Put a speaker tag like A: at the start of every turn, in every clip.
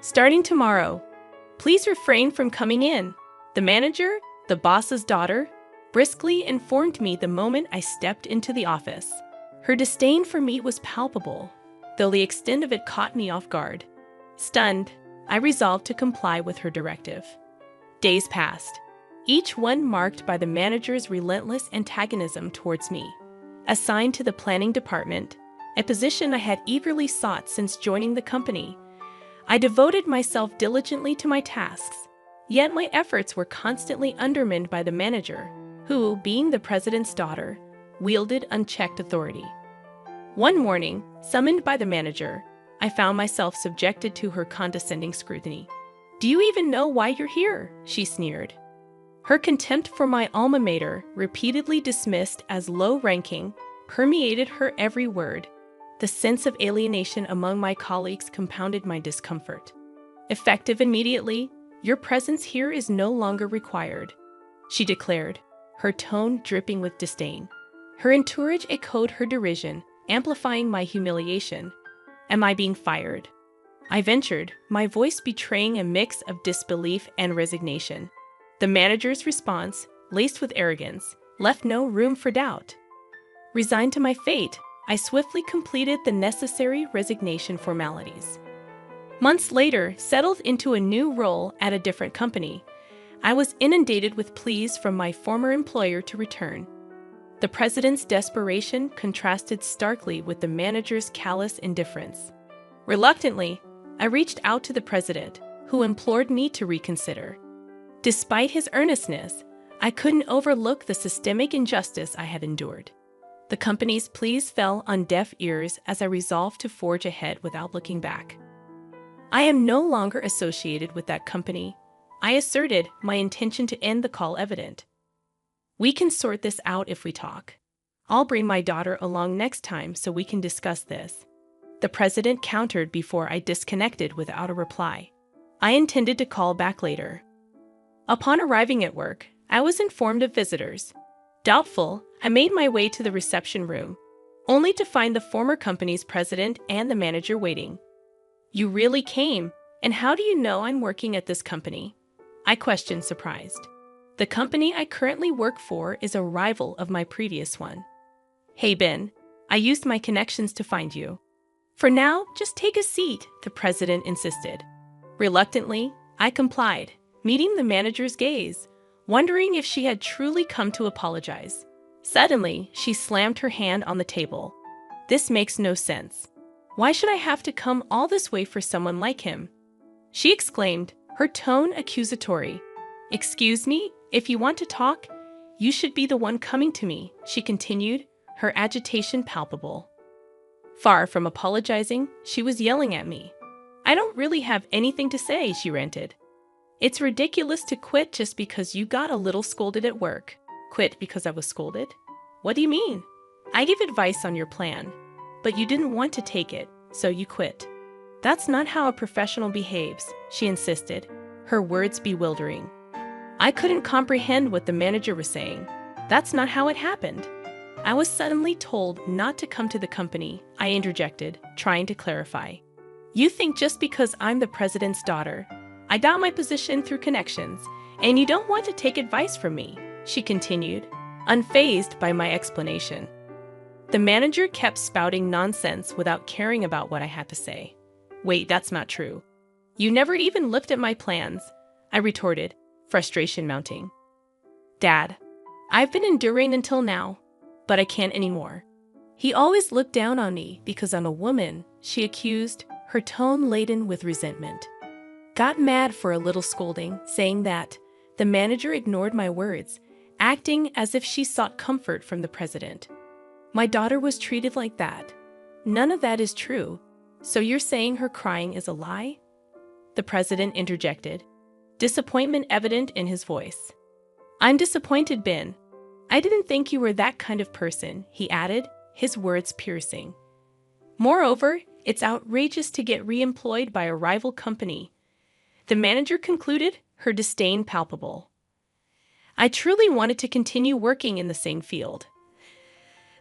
A: Starting tomorrow, please refrain from coming in. The manager, the boss's daughter, briskly informed me the moment I stepped into the office. Her disdain for me was palpable, though the extent of it caught me off guard. Stunned, I resolved to comply with her directive. Days passed, each one marked by the manager's relentless antagonism towards me. Assigned to the planning department, a position I had eagerly sought since joining the company, I devoted myself diligently to my tasks, yet my efforts were constantly undermined by the manager, who, being the president's daughter, wielded unchecked authority. One morning, summoned by the manager, I found myself subjected to her condescending scrutiny. "Do you even know why you're here?" she sneered. Her contempt for my alma mater, repeatedly dismissed as low-ranking, permeated her every word. The sense of alienation among my colleagues compounded my discomfort. "Effective immediately, your presence here is no longer required," she declared, her tone dripping with disdain. Her entourage echoed her derision, amplifying my humiliation. "Am I being fired?" I ventured, my voice betraying a mix of disbelief and resignation. The manager's response, laced with arrogance, left no room for doubt. Resigned to my fate, I swiftly completed the necessary resignation formalities. Months later, settled into a new role at a different company, I was inundated with pleas from my former employer to return. The president's desperation contrasted starkly with the manager's callous indifference. Reluctantly, I reached out to the president, who implored me to reconsider. Despite his earnestness, I couldn't overlook the systemic injustice I had endured. The company's pleas fell on deaf ears as I resolved to forge ahead without looking back. "I am no longer associated with that company," I asserted, my intention to end the call evident. "We can sort this out if we talk. I'll bring my daughter along next time so we can discuss this." The president countered before I disconnected without a reply. I intended to call back later. Upon arriving at work, I was informed of visitors. Doubtful, I made my way to the reception room, only to find the former company's president and the manager waiting. "You really came, and how do you know I'm working at this company?" I questioned, surprised. "The company I currently work for is a rival of my previous one." "Hey Ben, I used my connections to find you." "For now, just take a seat," the president insisted. Reluctantly, I complied, meeting the manager's gaze, wondering if she had truly come to apologize. Suddenly, she slammed her hand on the table. "This makes no sense. Why should I have to come all this way for someone like him?" she exclaimed, her tone accusatory. "Excuse me, if you want to talk, you should be the one coming to me," she continued, her agitation palpable. Far from apologizing, she was yelling at me. "I don't really have anything to say," she ranted. "It's ridiculous to quit just because you got a little scolded at work." "Quit because I was scolded? What do you mean?" "I gave advice on your plan, but you didn't want to take it, so you quit." "That's not how a professional behaves," she insisted, her words bewildering. I couldn't comprehend what the manager was saying. "That's not how it happened." "I was suddenly told not to come to the company," I interjected, trying to clarify. "You think just because I'm the president's daughter, I got my position through connections, and you don't want to take advice from me," she continued, unfazed by my explanation. The manager kept spouting nonsense without caring about what I had to say. "Wait, that's not true. You never even looked at my plans," I retorted, frustration mounting. "Dad, I've been enduring until now, but I can't anymore. He always looked down on me because I'm a woman," she accused, her tone laden with resentment. Got mad for a little scolding, saying that. The manager ignored my words, acting as if she sought comfort from the president. "My daughter was treated like that." "None of that is true. So you're saying her crying is a lie?" the president interjected, disappointment evident in his voice. "I'm disappointed, Ben. I didn't think you were that kind of person," he added, his words piercing. "Moreover, it's outrageous to get re-employed by a rival company," the manager concluded, her disdain palpable. "I truly wanted to continue working in the same field.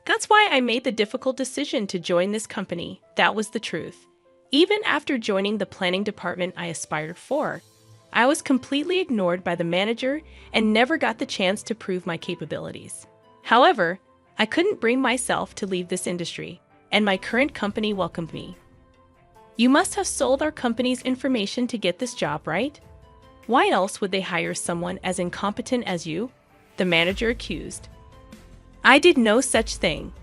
A: That's why I made the difficult decision to join this company. That was the truth. Even after joining the planning department I aspired for, I was completely ignored by the manager and never got the chance to prove my capabilities. However, I couldn't bring myself to leave this industry, and my current company welcomed me. You must have sold our company's information to get this job, right? Why else would they hire someone as incompetent as you? The manager accused. I did no such thing.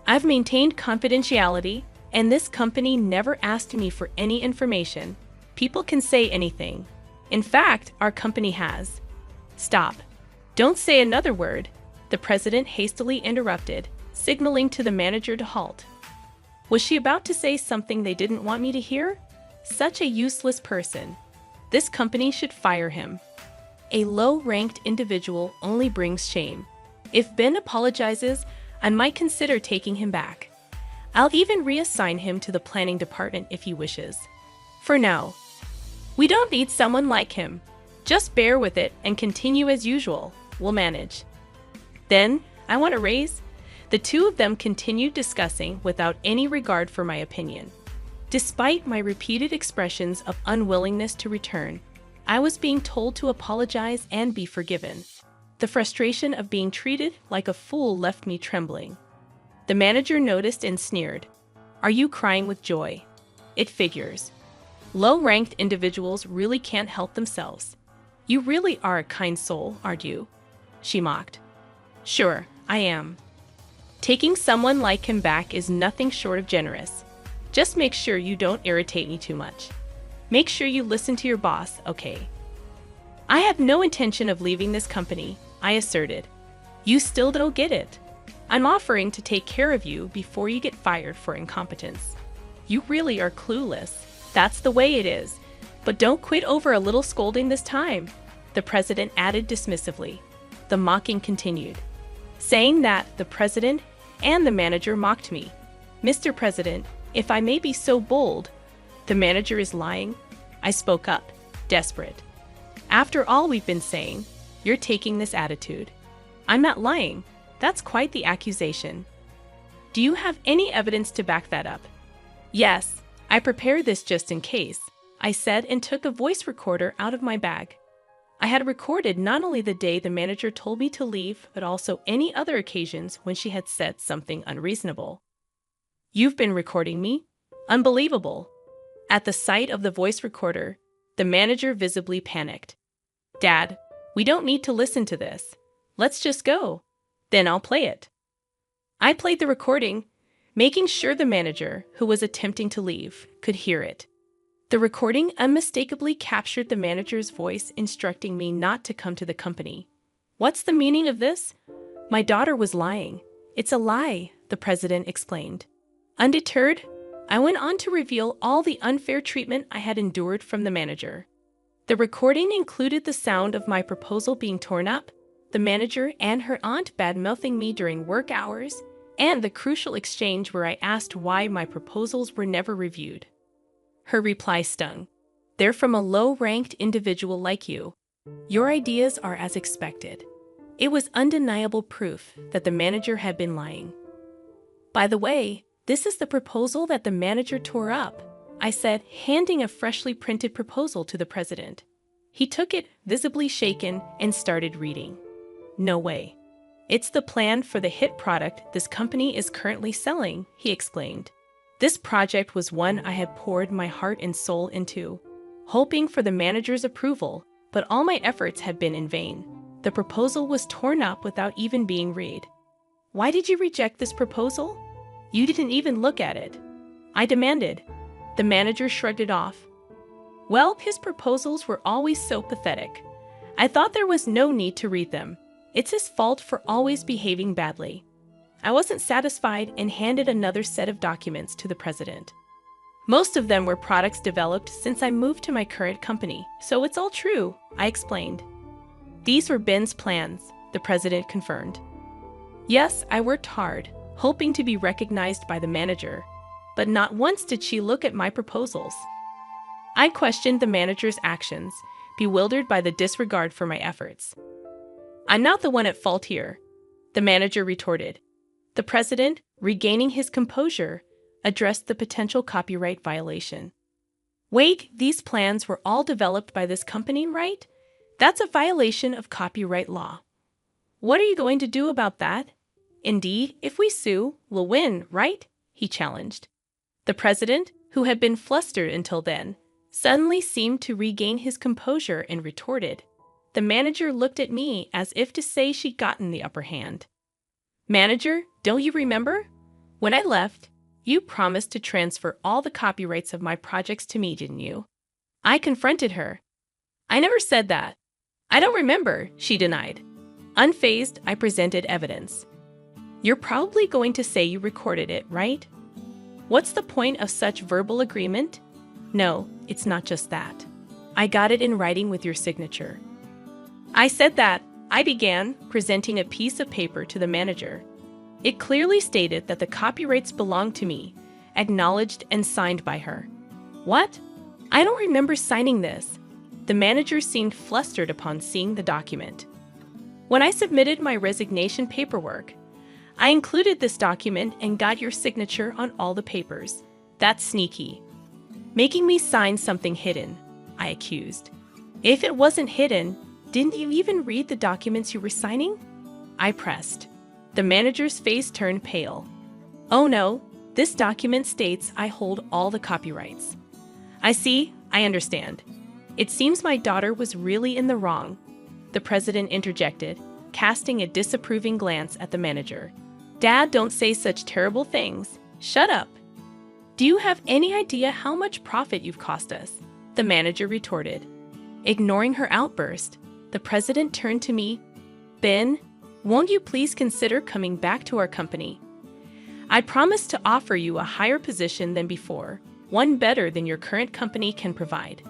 A: I've maintained confidentiality, and this company never asked me for any information. People can say anything. In fact, our company has. Stop. Don't say another word, the president hastily interrupted, signaling to the manager to halt. Was she about to say something they didn't want me to hear? Such a useless person. This company should fire him. A low-ranked individual only brings shame. If Ben apologizes, I might consider taking him back. I'll even reassign him to the planning department if he wishes. For now, we don't need someone like him. Just bear with it and continue as usual. We'll manage. Then, I want a raise. The two of them continued discussing without any regard for my opinion. Despite my repeated expressions of unwillingness to return, I was being told to apologize and be forgiven. The frustration of being treated like a fool left me trembling. The manager noticed and sneered. Are you crying with joy? It figures. Low-ranked individuals really can't help themselves. You really are a kind soul, aren't you? She mocked. Sure, I am. Taking someone like him back is nothing short of generous. Just make sure you don't irritate me too much. Make sure you listen to your boss, okay? I have no intention of leaving this company, I asserted. You still don't get it. I'm offering to take care of you before you get fired for incompetence. You really are clueless. That's the way it is. But don't quit over a little scolding this time, the president added dismissively. The mocking continued. Saying that, the president and the manager mocked me. Mr. President, if I may be so bold, the manager is lying. I spoke up, desperate. After all we've been saying, you're taking this attitude. I'm not lying. That's quite the accusation. Do you have any evidence to back that up? Yes, I prepared this just in case, I said and took a voice recorder out of my bag. I had recorded not only the day the manager told me to leave, but also any other occasions when she had said something unreasonable. You've been recording me? Unbelievable. At the sight of the voice recorder, the manager visibly panicked. Dad, we don't need to listen to this. Let's just go. Then I'll play it. I played the recording, making sure the manager, who was attempting to leave, could hear it. The recording unmistakably captured the manager's voice instructing me not to come to the company. What's the meaning of this? My daughter was lying. It's a lie, the president explained. Undeterred, I went on to reveal all the unfair treatment I had endured from the manager. The recording included the sound of my proposal being torn up, the manager and her aunt bad-mouthing me during work hours, and the crucial exchange where I asked why my proposals were never reviewed. Her reply stung. They're from a low-ranked individual like you. Your ideas are as expected. It was undeniable proof that the manager had been lying. By the way, this is the proposal that the manager tore up, I said, handing a freshly printed proposal to the president. He took it, visibly shaken, and started reading. No way. It's the plan for the hit product this company is currently selling, he explained. This project was one I had poured my heart and soul into, hoping for the manager's approval, but all my efforts had been in vain. The proposal was torn up without even being read. Why did you reject this proposal? You didn't even look at it. I demanded. The manager shrugged it off. Well, his proposals were always so pathetic. I thought there was no need to read them. It's his fault for always behaving badly. I wasn't satisfied and handed another set of documents to the president. Most of them were products developed since I moved to my current company, so it's all true, I explained. These were Ben's plans, the president confirmed. Yes, I worked hard, hoping to be recognized by the manager, but not once did she look at my proposals. I questioned the manager's actions, bewildered by the disregard for my efforts. I'm not the one at fault here, the manager retorted. The president, regaining his composure, addressed the potential copyright violation. Wait, these plans were all developed by this company, right? That's a violation of copyright law. What are you going to do about that? Indeed, if we sue, we'll win, right? He challenged. The president, who had been flustered until then, suddenly seemed to regain his composure and retorted. The manager looked at me as if to say she'd gotten the upper hand. Manager, don't you remember? When I left, you promised to transfer all the copyrights of my projects to me, didn't you? I confronted her. I never said that. I don't remember, she denied. Unfazed, I presented evidence. You're probably going to say you recorded it, right? What's the point of such verbal agreement? No, it's not just that. I got it in writing with your signature. I said that. I began, presenting a piece of paper to the manager. It clearly stated that the copyrights belonged to me, acknowledged and signed by her. What? I don't remember signing this. The manager seemed flustered upon seeing the document. When I submitted my resignation paperwork, I included this document and got your signature on all the papers. That's sneaky. Making me sign something hidden, I accused. If it wasn't hidden, didn't you even read the documents you were signing? I pressed. The manager's face turned pale. Oh no, this document states I hold all the copyrights. I see, I understand. It seems my daughter was really in the wrong, the president interjected, casting a disapproving glance at the manager. Dad, don't say such terrible things. Shut up. Do you have any idea how much profit you've cost us? The manager retorted. Ignoring her outburst, the president turned to me. Ben, won't you please consider coming back to our company? I promise to offer you a higher position than before, one better than your current company can provide.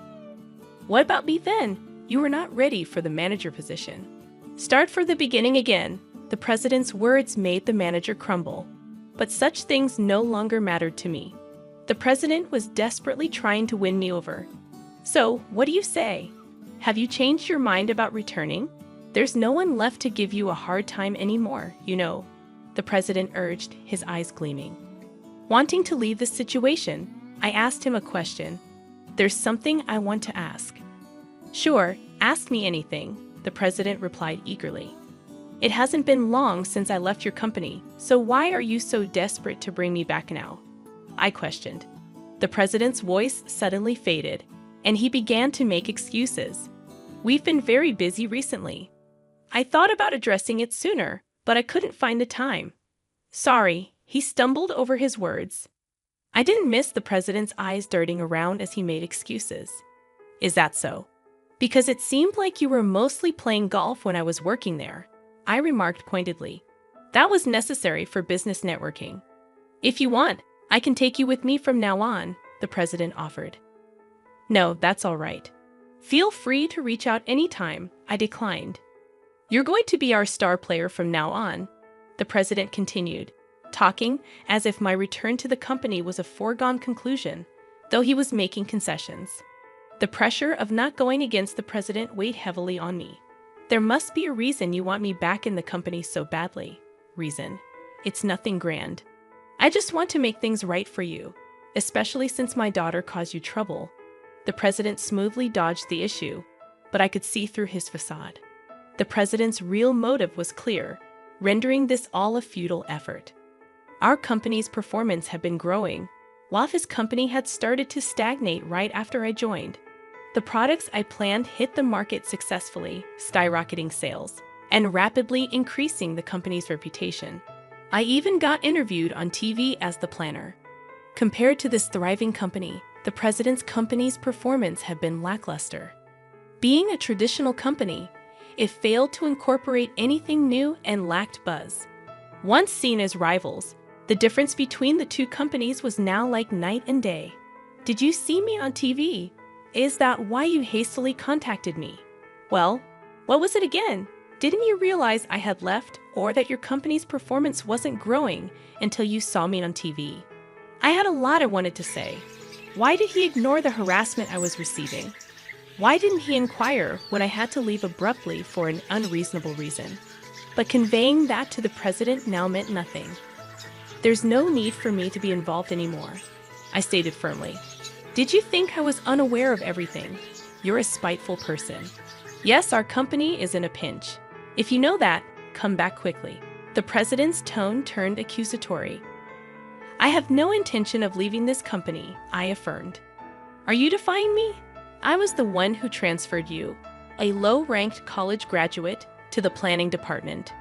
A: What about me then? You were not ready for the manager position. Start from the beginning again. The president's words made the manager crumble. But such things no longer mattered to me. The president was desperately trying to win me over. So, what do you say? Have you changed your mind about returning? There's no one left to give you a hard time anymore, you know, the president urged, his eyes gleaming. Wanting to leave the situation, I asked him a question. There's something I want to ask. Sure, ask me anything, the president replied eagerly. It hasn't been long since I left your company, so why are you so desperate to bring me back now? I questioned. The president's voice suddenly faded, and he began to make excuses. We've been very busy recently. I thought about addressing it sooner, but I couldn't find the time. Sorry, he stumbled over his words. I didn't miss the president's eyes darting around as he made excuses. Is that so? Because it seemed like you were mostly playing golf when I was working there, I remarked pointedly. That was necessary for business networking. If you want, I can take you with me from now on, the president offered. No, that's all right. Feel free to reach out anytime, I declined. You're going to be our star player from now on, the president continued, talking as if my return to the company was a foregone conclusion, though he was making concessions. The pressure of not going against the president weighed heavily on me. There must be a reason you want me back in the company so badly. Reason. It's nothing grand. I just want to make things right for you, especially since my daughter caused you trouble. The president smoothly dodged the issue, but I could see through his facade. The president's real motive was clear, rendering this all a futile effort. Our company's performance had been growing, while his company had started to stagnate right after I joined. The products I planned hit the market successfully, skyrocketing sales, and rapidly increasing the company's reputation. I even got interviewed on TV as the planner. Compared to this thriving company, the president's company's performance had been lackluster. Being a traditional company, it failed to incorporate anything new and lacked buzz. Once seen as rivals, the difference between the two companies was now like night and day. Did you see me on TV? Is that why you hastily contacted me? Well, what was it again? Didn't you realize I had left or that your company's performance wasn't growing until you saw me on TV? I had a lot I wanted to say. Why did he ignore the harassment I was receiving? Why didn't he inquire when I had to leave abruptly for an unreasonable reason? But conveying that to the president now meant nothing. There's no need for me to be involved anymore, I stated firmly. Did you think I was unaware of everything? You're a spiteful person. Yes, our company is in a pinch. If you know that, come back quickly. The president's tone turned accusatory. I have no intention of leaving this company, I affirmed. Are you defying me? I was the one who transferred you, a low-ranked college graduate, to the planning department.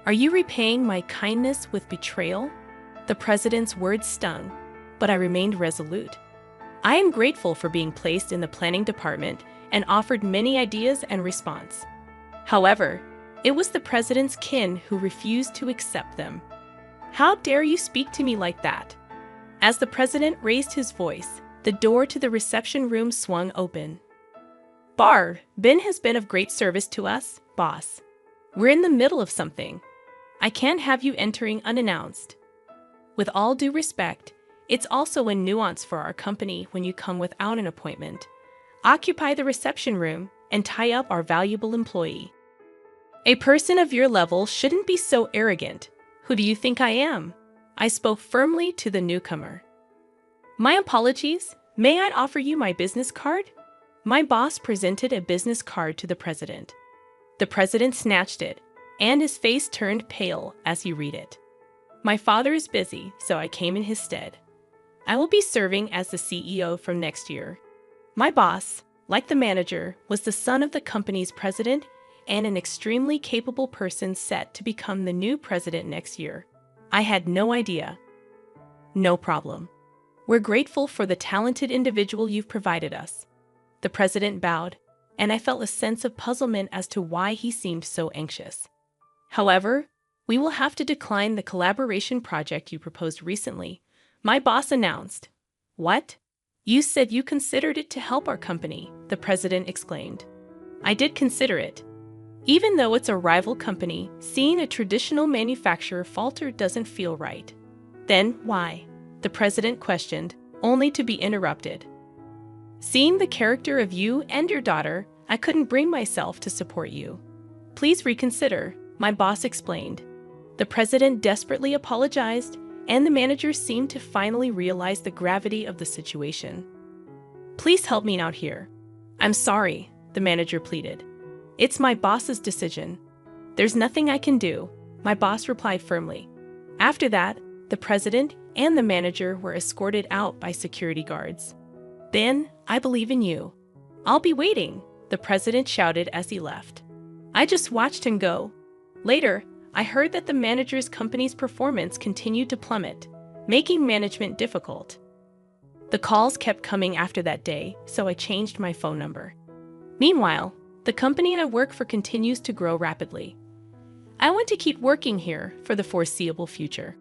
A: Are you repaying my kindness with betrayal? The president's words stung, but I remained resolute. I am grateful for being placed in the planning department and offered many ideas and response. However, it was the president's kin who refused to accept them. How dare you speak to me like that? As the president raised his voice, the door to the reception room swung open. Ben has been of great service to us, boss. We're in the middle of something. I can't have you entering unannounced. With all due respect, it's also a nuance for our company when you come without an appointment. Occupy the reception room and tie up our valuable employee. A person of your level shouldn't be so arrogant. Who do you think I am? I spoke firmly to the newcomer. My apologies. May I offer you my business card? My boss presented a business card to the president. The president snatched it, and his face turned pale as he read it. My father is busy, so I came in his stead. I will be serving as the CEO from next year. My boss, like the manager, was the son of the company's president and an extremely capable person set to become the new president next year. I had no idea. No problem. We're grateful for the talented individual you've provided us. The president bowed, and I felt a sense of puzzlement as to why he seemed so anxious. However, we will have to decline the collaboration project you proposed recently, my boss announced. What? You said you considered it to help our company, the president exclaimed. I did consider it. Even though it's a rival company, seeing a traditional manufacturer falter doesn't feel right. Then why? The president questioned, only to be interrupted. Seeing the character of you and your daughter, I couldn't bring myself to support you. Please reconsider, my boss explained. The president desperately apologized, and the manager seemed to finally realize the gravity of the situation. Please help me out here. I'm sorry, the manager pleaded. It's my boss's decision. There's nothing I can do, my boss replied firmly. After that, the president and the manager were escorted out by security guards. Ben, I believe in you. I'll be waiting, the president shouted as he left. I just watched him go. Later, I heard that the manager's company's performance continued to plummet, making management difficult. The calls kept coming after that day, so I changed my phone number. Meanwhile, the company I work for continues to grow rapidly. I want to keep working here for the foreseeable future.